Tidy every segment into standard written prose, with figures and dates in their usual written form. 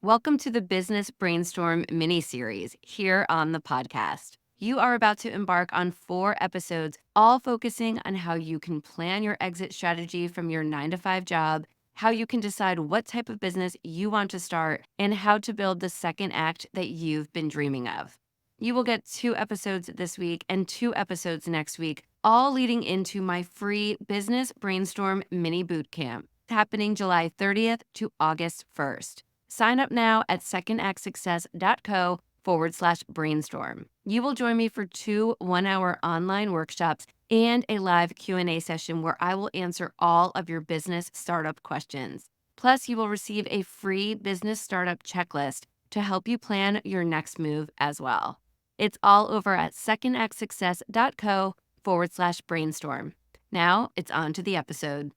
Welcome to the Business Brainstorm Mini-Series here on the podcast. You are about to embark on 4 episodes, all focusing on how you can plan your exit strategy from your 9 to 5 job, how you can decide what type of business you want to start, and how to build the second act that you've been dreaming of. You will get 2 episodes this week and 2 episodes next week, all leading into my free Business Brainstorm Mini Bootcamp happening July 30th to August 1st. Sign up now at secondactsuccess.co/brainstorm. You will join me for 2 1-hour online workshops and a live Q&A session where I will answer all of your business startup questions. Plus, you will receive a free business startup checklist to help you plan your next move as well. It's all over at secondactsuccess.co/brainstorm. Now, it's on to the episode.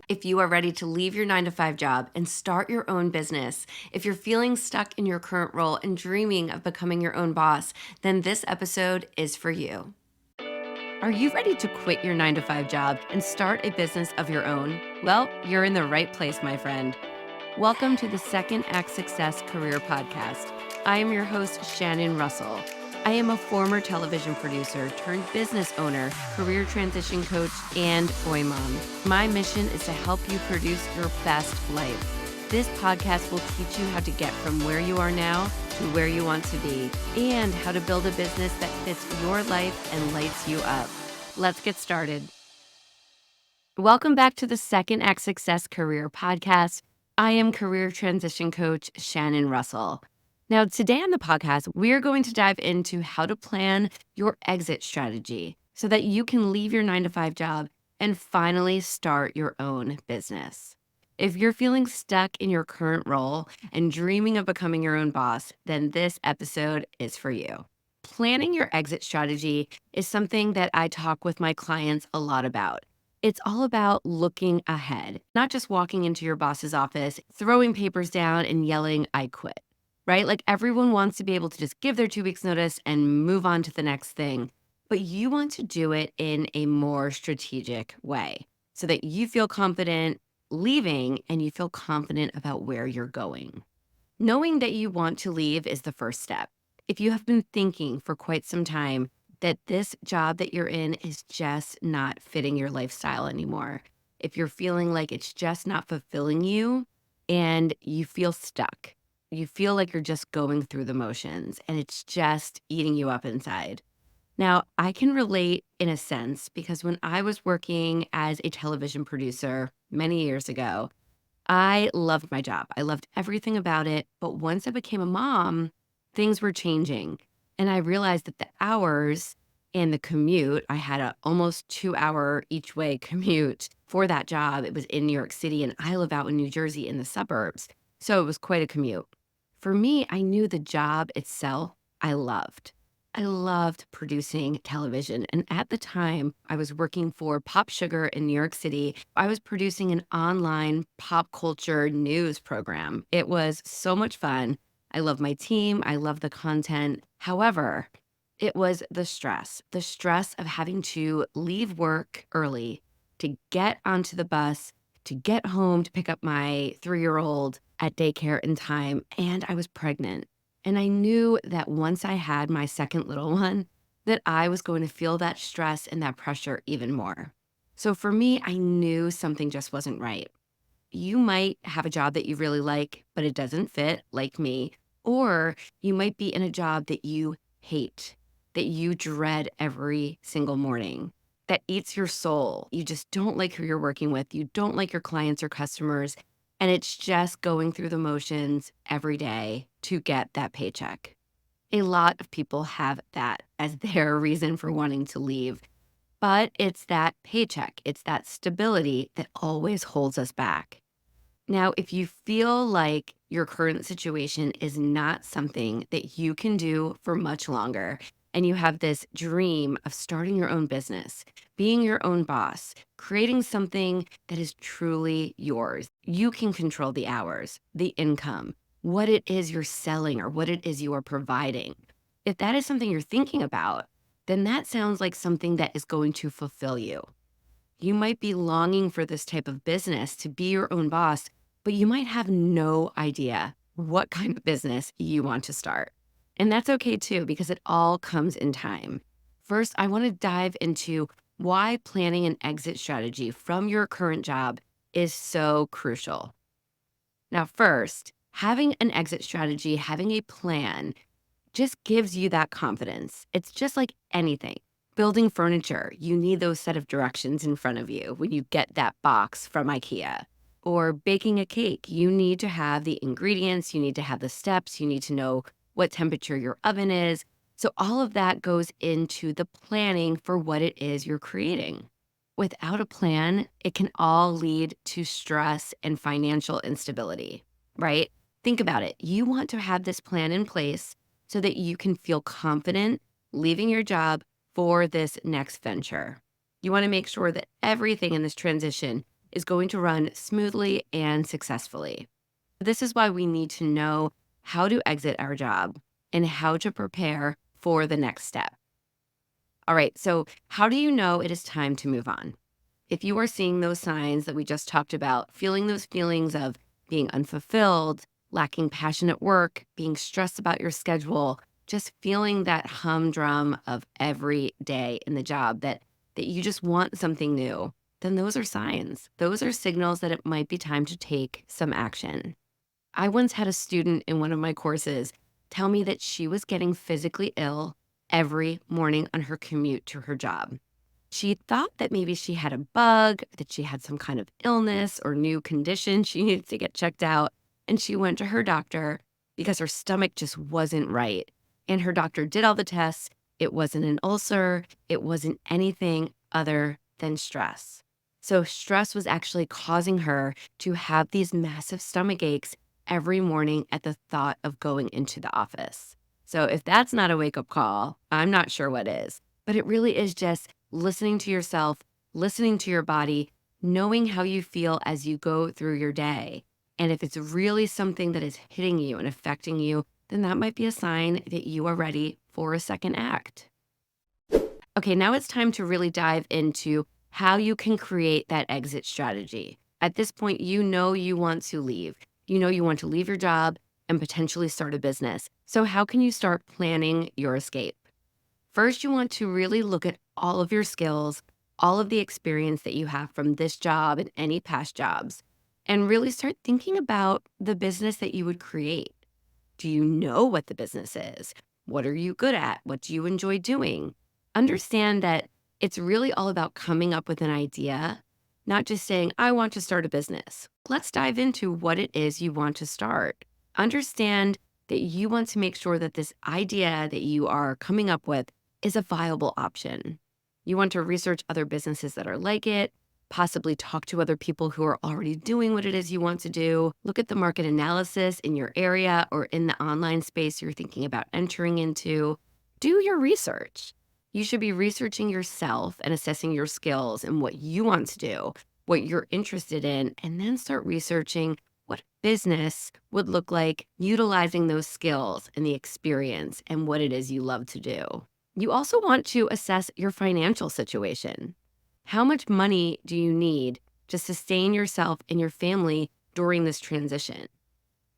If you are ready to leave your 9 to 5 job and start your own business, if you're feeling stuck in your current role and dreaming of becoming your own boss, then this episode is for you. Are you ready to quit your 9 to 5 job and start a business of your own? Well, you're in the right place, my friend. Welcome to the Second Act Success Career Podcast. I am your host, Shannon Russell. I am a former television producer turned business owner, career transition coach, and boy mom. My mission is to help you produce your best life. This podcast will teach you how to get from where you are now to where you want to be, and how to build a business that fits your life and lights you up. Let's get started. Welcome back to the Second Act Success Career Podcast. I am career transition coach Shannon Russell. Now, today on the podcast, we're going to dive into how to plan your exit strategy so that you can leave your 9 to 5 job and finally start your own business. If you're feeling stuck in your current role and dreaming of becoming your own boss, then this episode is for you. Planning your exit strategy is something that I talk with my clients a lot about. It's all about looking ahead, not just walking into your boss's office, throwing papers down and yelling, "I quit," right? Like everyone wants to be able to just give their 2 weeks notice and move on to the next thing. But you want to do it in a more strategic way so that you feel confident leaving and you feel confident about where you're going. Knowing that you want to leave is the first step. If you have been thinking for quite some time that this job that you're in is just not fitting your lifestyle anymore, if you're feeling like it's just not fulfilling you and you feel stuck, you feel like you're just going through the motions and it's just eating you up inside. Now, I can relate in a sense because when I was working as a television producer many years ago, I loved my job. I loved everything about it. But once I became a mom, things were changing. And I realized that the hours and the commute, I had a almost 2 hour each way commute for that job. It was in New York City, and I live out in New Jersey in the suburbs. So it was quite a commute. For me, I knew the job itself I loved. I loved producing television. And at the time, I was working for Pop Sugar in New York City. I was producing an online pop culture news program. It was so much fun. I love my team. I love the content. However, it was the stress of having to leave work early to get onto the bus, to get home to pick up my 3-year-old at daycare in time. And I was pregnant. And I knew that once I had my second little one, that I was going to feel that stress and that pressure even more. So for me, I knew something just wasn't right. You might have a job that you really like, but it doesn't fit, like me. Or you might be in a job that you hate, that you dread every single morning, that eats your soul. You just don't like who you're working with. You don't like your clients or customers. And it's just going through the motions every day to get that paycheck. A lot of people have that as their reason for wanting to leave. But it's that paycheck, it's that stability that always holds us back. Now, if you feel like your current situation is not something that you can do for much longer, and you have this dream of starting your own business, being your own boss, creating something that is truly yours, you can control the hours, the income, what it is you're selling, or what it is you are providing. If that is something you're thinking about, then that sounds like something that is going to fulfill you. You might be longing for this type of business to be your own boss, but you might have no idea what kind of business you want to start. And that's okay too, because it all comes in time. First, I want to dive into why planning an exit strategy from your current job is so crucial. Now, first, having an exit strategy, having a plan just gives you that confidence. It's just like anything. Building furniture, you need those set of directions in front of you when you get that box from IKEA. Or baking a cake, you need to have the ingredients, you need to have the steps, you need to know what temperature your oven is. So, all of that goes into the planning for what it is you're creating. Without a plan, it can all lead to stress and financial instability, right? Think about it. You want to have this plan in place so that you can feel confident leaving your job for this next venture. You want to make sure that everything in this transition is going to run smoothly and successfully. This is why we need to know how to exit our job and how to prepare for the next step. All right, so how do you know it is time to move on? If you are seeing those signs that we just talked about, feeling those feelings of being unfulfilled, lacking passion at work, being stressed about your schedule, just feeling that humdrum of every day in the job that you just want something new, then those are signs. Those are signals that it might be time to take some action. I once had a student in one of my courses tell me that she was getting physically ill every morning on her commute to her job. She thought that maybe she had a bug, that she had some kind of illness or new condition she needed to get checked out. And she went to her doctor because her stomach just wasn't right. And her doctor did all the tests. It wasn't an ulcer, it wasn't anything other than stress. So, stress was actually causing her to have these massive stomach aches every morning at the thought of going into the office. So, if that's not a wake up call, I'm not sure what is. But it really is just listening to yourself, listening to your body, knowing how you feel as you go through your day. And if it's really something that is hitting you and affecting you, then that might be a sign that you are ready for a second act. Okay, now it's time to really dive into how you can create that exit strategy. At this point, you know you want to leave. You know you want to leave your job and potentially start a business. So, how can you start planning your escape? First, you want to really look at all of your skills, all of the experience that you have from this job and any past jobs, and really start thinking about the business that you would create. Do you know what the business is? What are you good at? What do you enjoy doing? Understand that it's really all about coming up with an idea, not just saying, I want to start a business. Let's dive into what it is you want to start. Understand that you want to make sure that this idea that you are coming up with is a viable option. You want to research other businesses that are like it, possibly talk to other people who are already doing what it is you want to do. Look at the market analysis in your area or in the online space you're thinking about entering into. Do your research. You should be researching yourself and assessing your skills and what you want to do, what you're interested in, and then start researching what business would look like utilizing those skills and the experience and what it is you love to do. You also want to assess your financial situation. How much money do you need to sustain yourself and your family during this transition?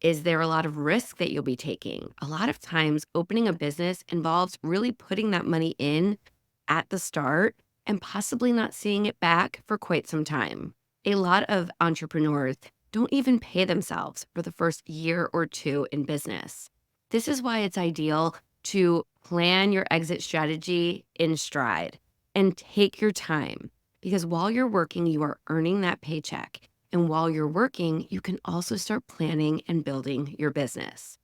Is there a lot of risk that you'll be taking? A lot of times, opening a business involves really putting that money in at the start and possibly not seeing it back for quite some time. A lot of entrepreneurs don't even pay themselves for the first year or two in business. This is why it's ideal to plan your exit strategy in stride and take your time because while you're working, you are earning that paycheck. And while you're working, you can also start planning and building your business.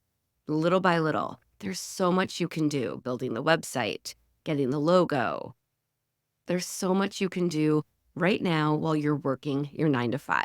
Little by little, there's so much you can do building the website, getting the logo. There's so much you can do right now while you're working your 9 to 5.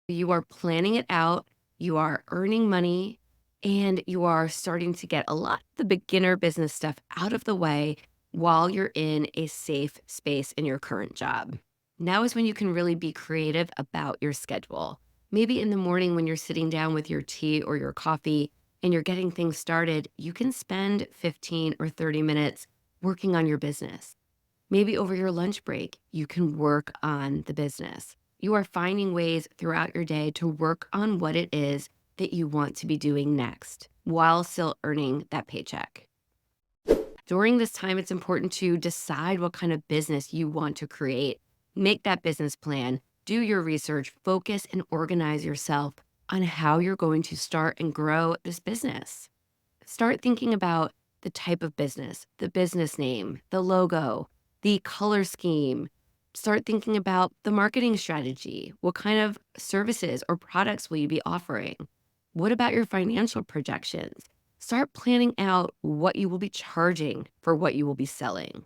You are planning it out, you are earning money, and you are starting to get a lot of the beginner business stuff out of the way while you're in a safe space in your current job. Now is when you can really be creative about your schedule. Maybe in the morning when you're sitting down with your tea or your coffee and you're getting things started, you can spend 15 or 30 minutes working on your business. Maybe over your lunch break, you can work on the business. You are finding ways throughout your day to work on what it is that you want to be doing next while still earning that paycheck. During this time, it's important to decide what kind of business you want to create. Make that business plan, do your research, focus and organize yourself on how you're going to start and grow this business. Start thinking about the type of business, the business name, the logo, the color scheme. Start thinking about the marketing strategy. What kind of services or products will you be offering? What about your financial projections? Start planning out what you will be charging for what you will be selling.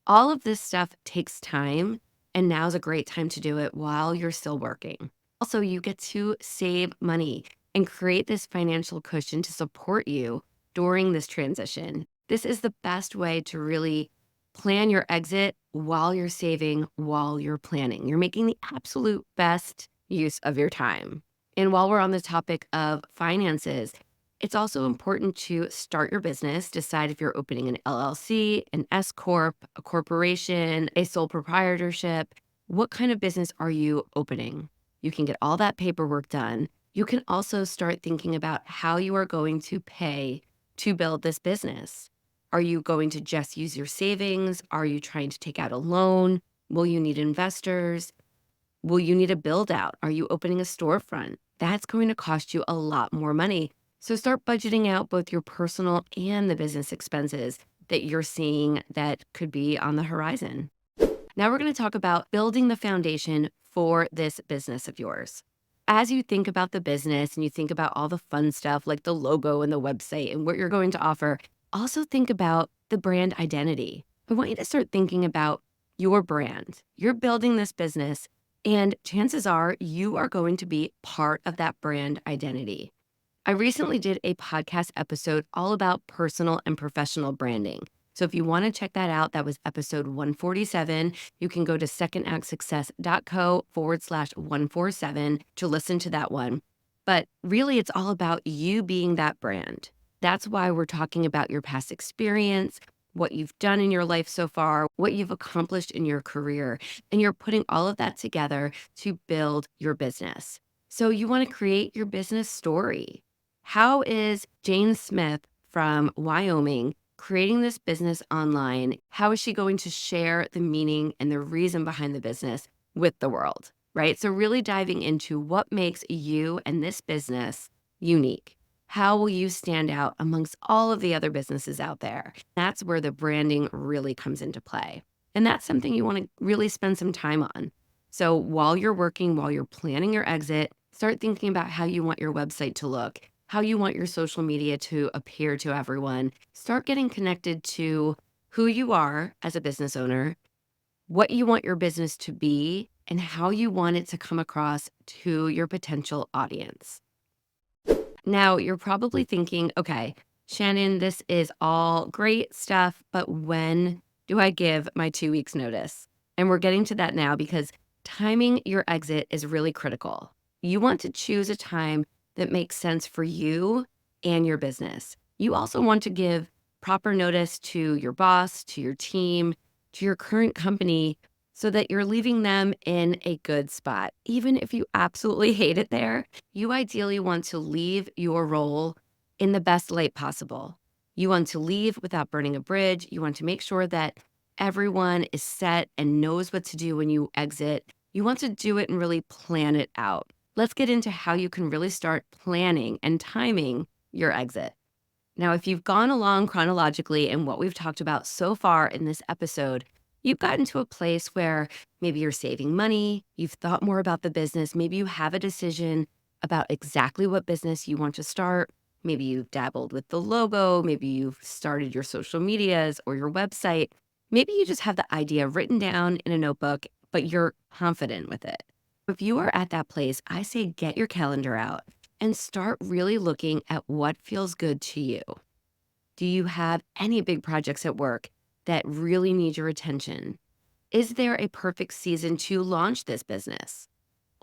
All of this stuff takes time, and now's a great time to do it while you're still working. Also, you get to save money and create this financial cushion to support you during this transition. This is the best way to really plan your exit while you're saving, while you're planning. You're making the absolute best use of your time. And while we're on the topic of finances, it's also important to start your business, decide if you're opening an LLC, an S Corp, a corporation, a sole proprietorship. What kind of business are you opening? You can get all that paperwork done. You can also start thinking about how you are going to pay to build this business. Are you going to just use your savings? Are you trying to take out a loan? Will you need investors? Will you need a build out? Are you opening a storefront? That's going to cost you a lot more money. So start budgeting out both your personal and the business expenses that you're seeing that could be on the horizon. Now we're going to talk about building the foundation for this business of yours. As you think about the business and you think about all the fun stuff like the logo and the website and what you're going to offer, also think about the brand identity. I want you to start thinking about your brand. You're building this business, and chances are you are going to be part of that brand identity. I recently did a podcast episode all about personal and professional branding. So if you want to check that out, that was episode 147. You can go to secondactsuccess.co/147 to listen to that one. But really, it's all about you being that brand. That's why we're talking about your past experience, what you've done in your life so far, what you've accomplished in your career, and you're putting all of that together to build your business. So you want to create your business story. How is Jane Smith from Wyoming creating this business online? How is she going to share the meaning and the reason behind the business with the world, right? So really diving into what makes you and this business unique. How will you stand out amongst all of the other businesses out there? That's where the branding really comes into play. And that's something you want to really spend some time on. So while you're working, while you're planning your exit, start thinking about how you want your website to look, how you want your social media to appear to everyone. Start getting connected to who you are as a business owner, what you want your business to be, and how you want it to come across to your potential audience. Now, you're probably thinking, okay, Shannon, this is all great stuff, but when do I give my 2 weeks notice? And we're getting to that now because timing your exit is really critical. You want to choose a time that makes sense for you and your business. You also want to give proper notice to your boss, to your team, to your current company so that you're leaving them in a good spot. Even if you absolutely hate it there, you ideally want to leave your role in the best light possible. You want to leave without burning a bridge. You want to make sure that everyone is set and knows what to do when you exit. You want to do it and really plan it out. Let's get into how you can really start planning and timing your exit. Now, if you've gone along chronologically in what we've talked about so far in this episode, you've gotten to a place where maybe you're saving money, you've thought more about the business, maybe you have a decision about exactly what business you want to start. Maybe you've dabbled with the logo, maybe you've started your social medias or your website. Maybe you just have the idea written down in a notebook, but you're confident with it. If you are at that place, I say get your calendar out and start really looking at what feels good to you. Do you have any big projects at work that really need your attention? Is there a perfect season to launch this business?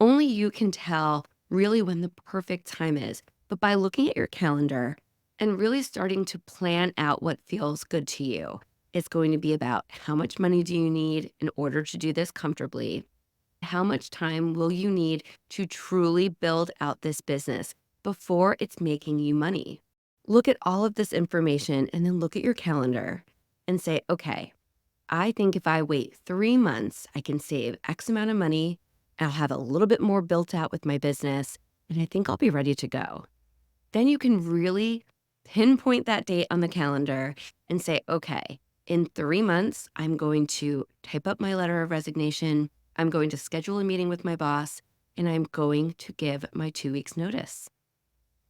Only you can tell really when the perfect time is. But by looking at your calendar and really starting to plan out what feels good to you, it's going to be about how much money do you need in order to do this comfortably? How much time will you need to truly build out this business? before it's making you money. Look at all of this information and then look at your calendar and say, okay, I think if I wait 3 months, I can save X amount of money. I'll have a little bit more built out with my business, and I think I'll be ready to go. Then you can really pinpoint that date on the calendar and say, okay, in 3 months, I'm going to type up my letter of resignation. I'm going to schedule a meeting with my boss, and I'm going to give my 2 weeks notice.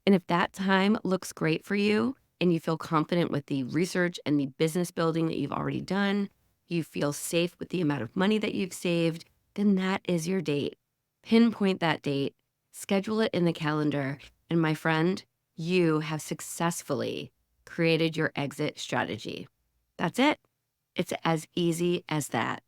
And if that time looks great for you and you feel confident with the research and the business building that you've already done, you feel safe with the amount of money that you've saved, then that is your date. Pinpoint that date, schedule it in the calendar, and my friend, you have successfully created your exit strategy. That's it. It's as easy as that.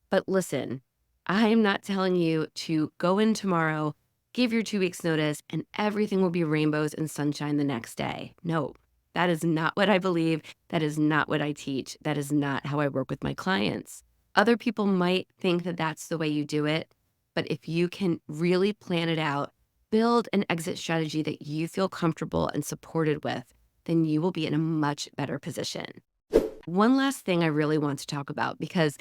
But listen, I am not telling you to go in tomorrow, give your 2 weeks notice, and everything will be rainbows and sunshine the next day. No, that is not what I believe. That is not what I teach. That is not how I work with my clients. Other people might think that that's the way you do it, but if you can really plan it out, build an exit strategy that you feel comfortable and supported with, then you will be in a much better position. One last thing I really want to talk about, because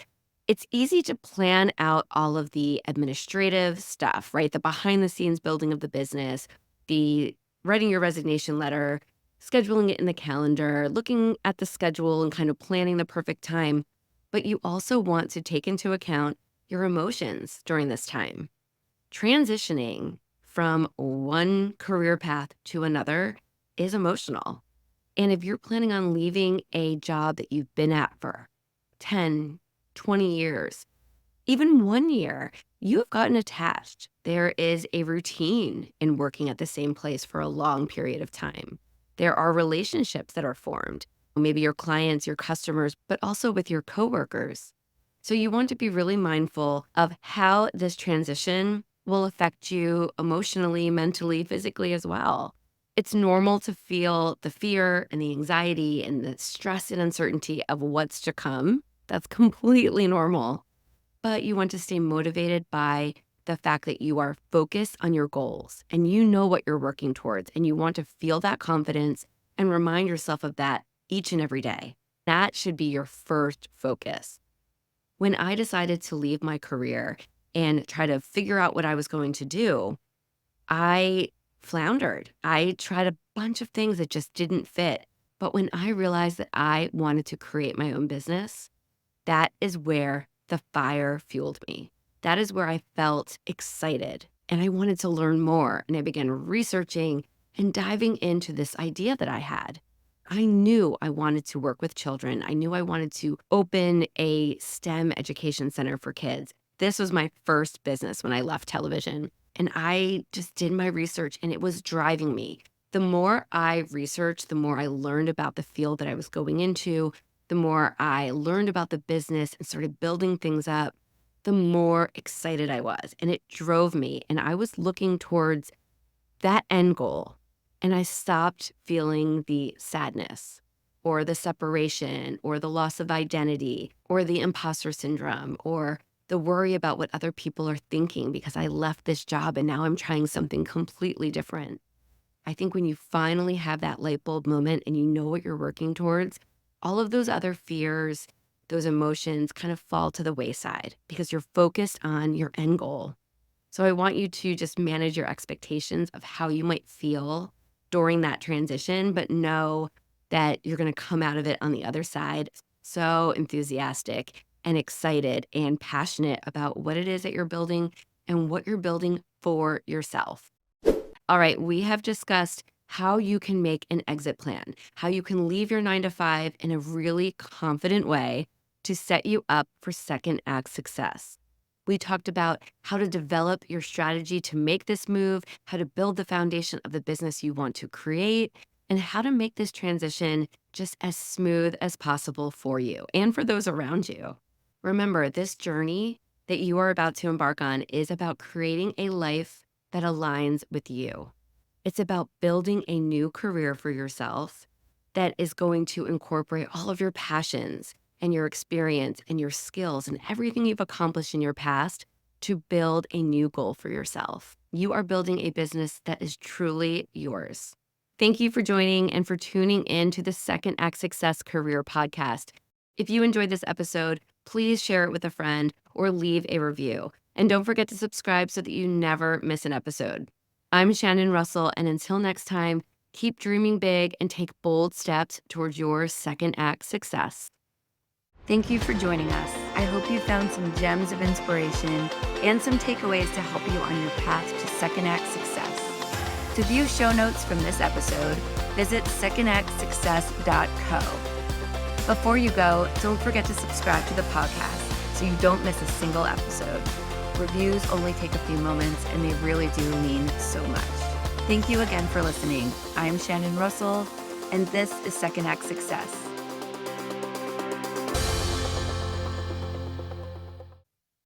it's easy to plan out all of the administrative stuff, right? The behind the scenes building of the business, the writing your resignation letter, scheduling it in the calendar, looking at the schedule and kind of planning the perfect time. But you also want to take into account your emotions during this time. Transitioning from one career path to another is emotional. And if you're planning on leaving a job that you've been at for 10, 20 years, even 1 year, you have gotten attached. There is a routine in working at the same place for a long period of time. There are relationships that are formed, maybe your clients, your customers, but also with your coworkers. So you want to be really mindful of how this transition will affect you emotionally, mentally, physically as well. It's normal to feel the fear and the anxiety and the stress and uncertainty of what's to come. That's completely normal. But you want to stay motivated by the fact that you are focused on your goals and you know what you're working towards, and you want to feel that confidence and remind yourself of that each and every day. That should be your first focus. When I decided to leave my career and try to figure out what I was going to do, I floundered. I tried a bunch of things that just didn't fit. But when I realized that I wanted to create my own business, that is where the fire fueled me. That is where I felt excited and I wanted to learn more. And I began researching and diving into this idea that I had. I knew I wanted to work with children. I knew I wanted to open a STEM education center for kids. This was my first business when I left television. And I just did my research and it was driving me. The more I researched, the more I learned about the field that I was going into, the more I learned about the business and started building things up, the more excited I was. And it drove me. And I was looking towards that end goal. And I stopped feeling the sadness or the separation or the loss of identity or the imposter syndrome or the worry about what other people are thinking because I left this job and now I'm trying something completely different. I think when you finally have that light bulb moment and you know what you're working towards, all of those other fears, those emotions kind of fall to the wayside because you're focused on your end goal. So I want you to just manage your expectations of how you might feel during that transition, but know that you're going to come out of it on the other side so enthusiastic and excited and passionate about what it is that you're building and what you're building for yourself. All right, we have discussed how you can make an exit plan, how you can leave your 9 to 5 in a really confident way to set you up for second act success. We talked about how to develop your strategy to make this move, how to build the foundation of the business you want to create, and how to make this transition just as smooth as possible for you and for those around you. Remember, this journey that you are about to embark on is about creating a life that aligns with you. It's about building a new career for yourself that is going to incorporate all of your passions and your experience and your skills and everything you've accomplished in your past to build a new goal for yourself. you are building a business that is truly yours. Thank you for joining and for tuning in to the Second Act Success Career Podcast. If you enjoyed this episode, please share it with a friend or leave a review. And don't forget to subscribe so that you never miss an episode. I'm Shannon Russell, and until next time, keep dreaming big and take bold steps towards your second act success. Thank you for joining us. I hope you found some gems of inspiration and some takeaways to help you on your path to second act success. To view show notes from this episode, visit secondactsuccess.co. Before you go, don't forget to subscribe to the podcast so you don't miss a single episode. Reviews only take a few moments, and they really do mean so much. Thank you again for listening. I'm Shannon Russell, and this is Second Act Success.